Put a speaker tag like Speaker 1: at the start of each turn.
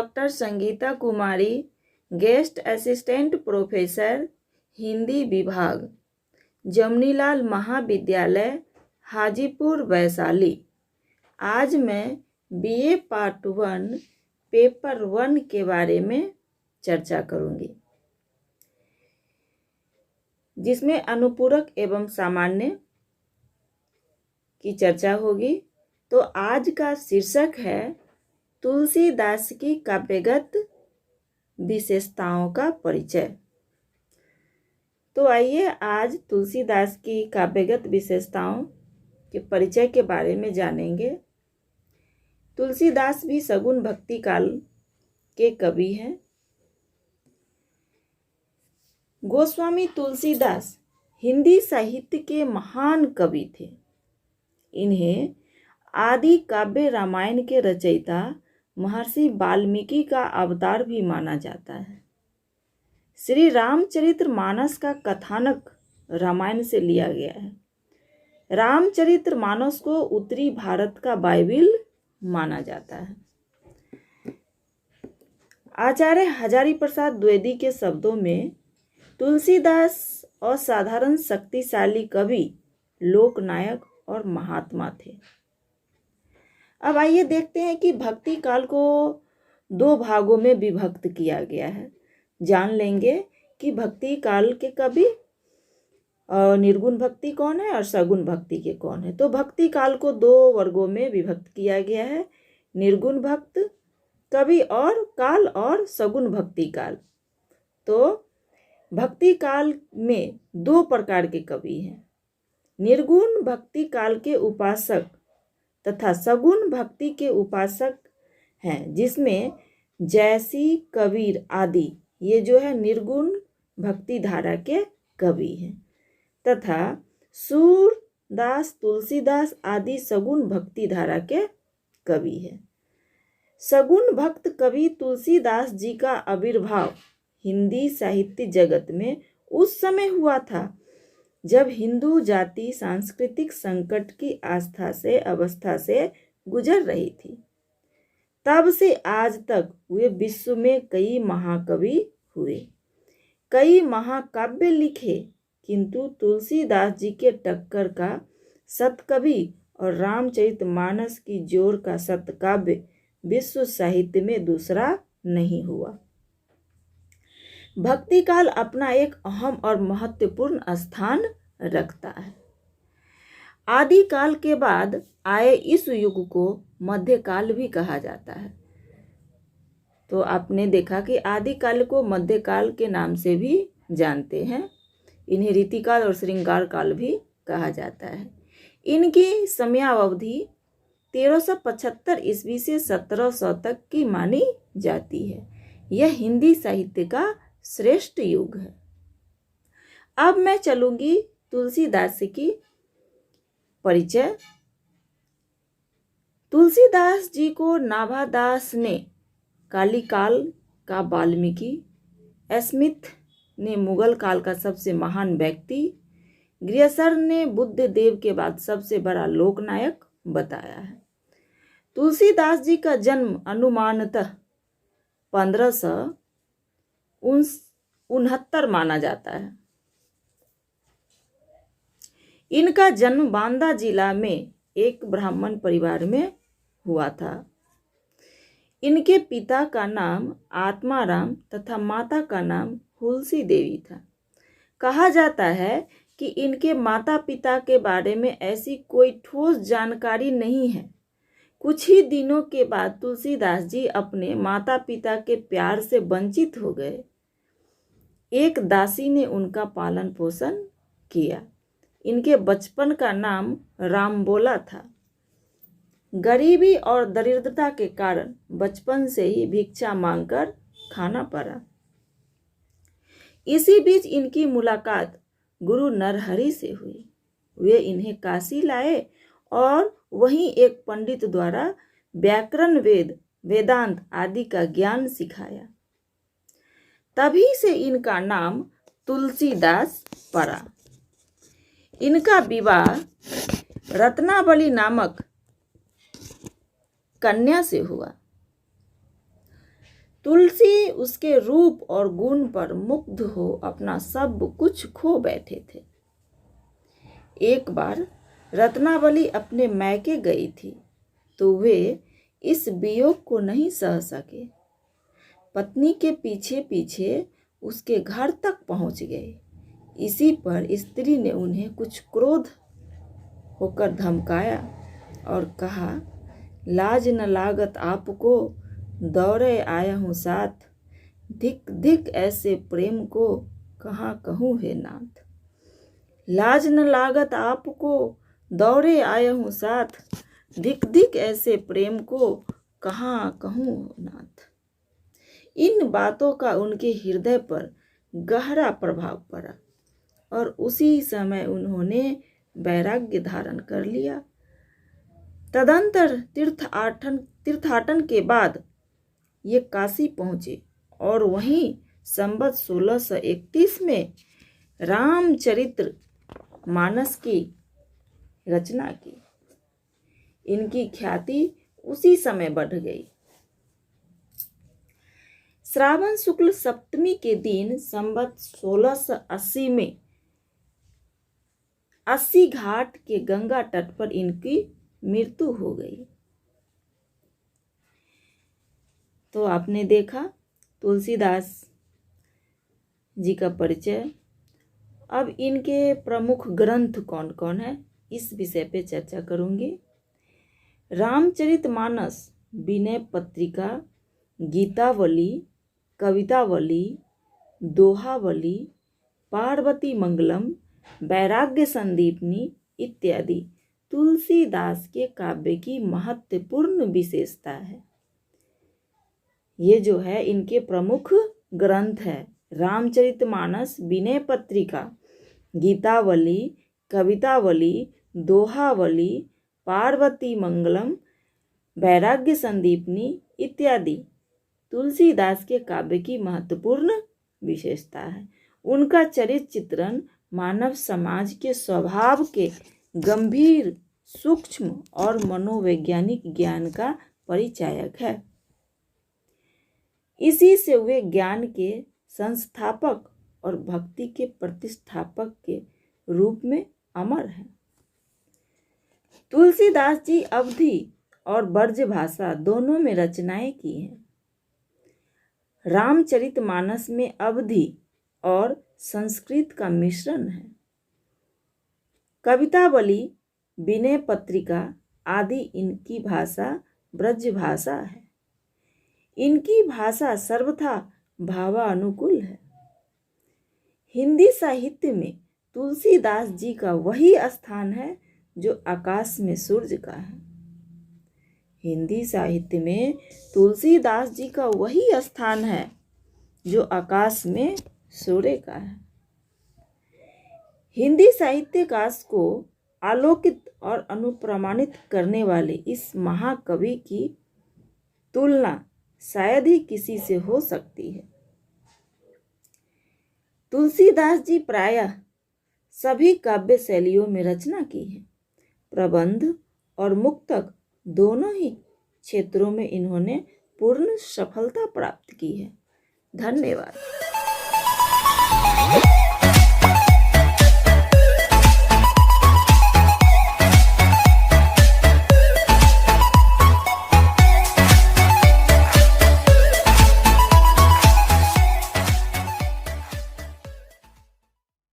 Speaker 1: Doctor Sangeeta कुमारी, guest assistant professor, Hindi विभाग, जमनीलाल महाविद्यालय, हाजीपुर, वैशाली। आज मैं बीए पार्ट 1 पेपर 1 के बारे में चर्चा करूंगी, जिसमें अनुपूरक एवं सामान्य की चर्चा होगी। तो आज का शीर्षक है तुलसीदास की काव्यगत विशेषताओं का परिचय। तो आइए आज तुलसीदास की काव्यगत विशेषताओं के परिचय के बारे में जानेंगे। तुलसीदास भी सगुण भक्ति काल के कवि हैं। गोस्वामी तुलसीदास हिंदी साहित्य के महान कवि थे। इन्हें आदि काव्य रामायण के रचयिता महर्षि वाल्मीकि का अवतार भी माना जाता है। श्री रामचरितमानस का कथानक रामायण से लिया गया है। रामचरितमानस को उत्तरी भारत का बाइबिल माना जाता है। आचार्य हजारी प्रसाद द्विवेदी के शब्दों में तुलसीदास असाधारण शक्तिशाली कवि, लोकनायक और महात्मा थे। अब आइए देखते हैं कि भक्ति काल को 2 भागों में विभक्त किया गया है। जान लेंगे कि भक्ति काल के कवि निर्गुण भक्ति कौन है और सगुण भक्ति के कौन है। तो भक्ति काल को 2 वर्गों में विभक्त किया गया है, निर्गुण भक्त कवि और काल और सगुण भक्ति काल। तो भक्ति काल में 2 प्रकार के कवि हैं, निर्गुण भक्ति काल के उपासक तथा सगुण भक्ति के उपासक हैं, जिसमें जैसी, कबीर आदि ये जो है निर्गुण भक्ति धारा के कवि हैं, तथा सूरदास, तुलसीदास आदि सगुण भक्ति धारा के कवि हैं। सगुण भक्त कवि तुलसीदास जी का आविर्भाव हिंदी साहित्य जगत में उस समय हुआ था जब हिंदू जाति सांस्कृतिक संकट की अवस्था से गुजर रही थी। तब से आज तक वे विश्व में कई महाकवि हुए, कई महाकाव्य लिखे, किंतु तुलसीदास जी के टक्कर का सतकवि और रामचरितमानस की जोर का सतकाव्य विश्व साहित्य में दूसरा नहीं हुआ। भक्ति काल अपना एक अहम और महत्वपूर्ण स्थान रखता है। आदिकाल के बाद आए इस युग को मध्यकाल भी कहा जाता है। तो आपने देखा कि आदिकाल को मध्यकाल के नाम से भी जानते हैं। इन्हें रीतिकाल और श्रृंगार काल भी कहा जाता है। इनकी समयावधि 1375 ईस्वी से 1700 तक की मानी जाती है। यह हिंदी साहित्य का श्रेष्ठ युग है। अब मैं चलूंगी तुलसीदास की परिचय। तुलसीदास जी को नाभादास ने कालिकाल का वाल्मीकि, स्मिथ ने मुगल काल का सबसे महान व्यक्ति, ग्रियसर ने बुद्ध देव के बाद सबसे बड़ा लोकनायक बताया है। तुलसीदास जी का जन्म अनुमानतः 1569 माना जाता है। इनका जन्म बांदा जिला में एक ब्राह्मण परिवार में हुआ था। इनके पिता का नाम आत्माराम तथा माता का नाम हुलसी देवी था। कहा जाता है कि इनके माता पिता के बारे में ऐसी कोई ठोस जानकारी नहीं है। कुछ ही दिनों के बाद तुलसीदास जी अपने माता पिता के प्यार से वंचित हो गए। एक दासी ने उनका पालन पोषण किया। इनके बचपन का नाम रामबोला था। गरीबी और दरिद्रता के कारण बचपन से ही भिक्षा मांगकर खाना पड़ा। इसी बीच इनकी मुलाकात गुरु नरहरि से हुई। वे इन्हें काशी लाए और वहीं एक पंडित द्वारा व्याकरण, वेदांत आदि का ज्ञान सिखाया। तभी से इनका नाम तुलसीदास पड़ा। इनका विवाह रत्नावली नामक कन्या से हुआ। तुलसी उसके रूप और गुण पर मुग्ध हो अपना सब कुछ खो बैठे थे। एक बार रत्नावली अपने मैके गई थी तो वे इस वियोग को नहीं सह सके। पत्नी के पीछे पीछे उसके घर तक पहुंच गए। इसी पर स्त्री ने उन्हें कुछ क्रोध होकर धमकाया और कहा, लाज न लागत आपको, दौड़े आया हूँ साथ, धिक धिक ऐसे प्रेम को कहाँ कहूँ हे नाथ। लाज न लागत आपको, दौड़े आया हूँ साथ, धिक धिक ऐसे प्रेम को कहाँ कहूँ नाथ। इन बातों का उनके हृदय पर गहरा प्रभाव पड़ा और उसी समय उन्होंने वैराग्य धारण कर लिया। तदंतर तीर्थाटन के बाद ये काशी पहुंचे और वहीं संवत 1631 में रामचरित्र मानस की रचना की। इनकी ख्याति उसी समय बढ़ गई। श्रावण शुक्ल सप्तमी के दिन संवत 1680 में 80 घाट के गंगा तट पर इनकी मृत्यु हो गई। तो आपने देखा तुलसीदास जी का परिचय। अब इनके प्रमुख ग्रंथ कौन कौन है इस विषय पे चर्चा करूंगी। रामचरितमानस, विनय पत्रिका, गीतावली, कवितावली, दोहावली, पार्वती मंगलम, वैराग्य संदीपनी इत्यादि तुलसीदास के काव्य की महत्वपूर्ण विशेषता है। ये जो है इनके प्रमुख ग्रंथ है। रामचरितमानस, विनय पत्रिका, गीतावली, कवितावली, दोहावली, पार्वती मंगलम, वैराग्य संदीपनी इत्यादि तुलसीदास के काव्य की महत्वपूर्ण विशेषता है। उनका चरित्र चित्रण मानव समाज के स्वभाव के गंभीर, सूक्ष्म और मनोवैज्ञानिक ज्ञान का परिचायक है। इसी से वे ज्ञान के संस्थापक और भक्ति के प्रतिष्ठापक के रूप में अमर हैं। तुलसीदास जी अवधी और ब्रज भाषा दोनों में रचनाएं की हैं। रामचरितमानस में अवधी और संस्कृत का मिश्रण है। कवितावली, विनय पत्रिका आदि इनकी भाषा ब्रज भाषा है। इनकी भाषा सर्वथा भावानुकूल है। हिंदी साहित्य में तुलसीदास जी का वही स्थान है जो आकाश में सूर्य का है। हिंदी साहित्य में तुलसीदास जी का वही स्थान है जो आकाश में सूर्य का है। हिंदी साहित्याकाश को आलोकित और अनुप्रमाणित करने वाले इस महाकवि की तुलना शायद ही किसी से हो सकती है। तुलसीदास जी प्रायः सभी काव्य शैलियों में रचना की है। प्रबंध और मुक्तक दोनों ही क्षेत्रों में इन्होंने पूर्ण सफलता प्राप्त की है। धन्यवाद।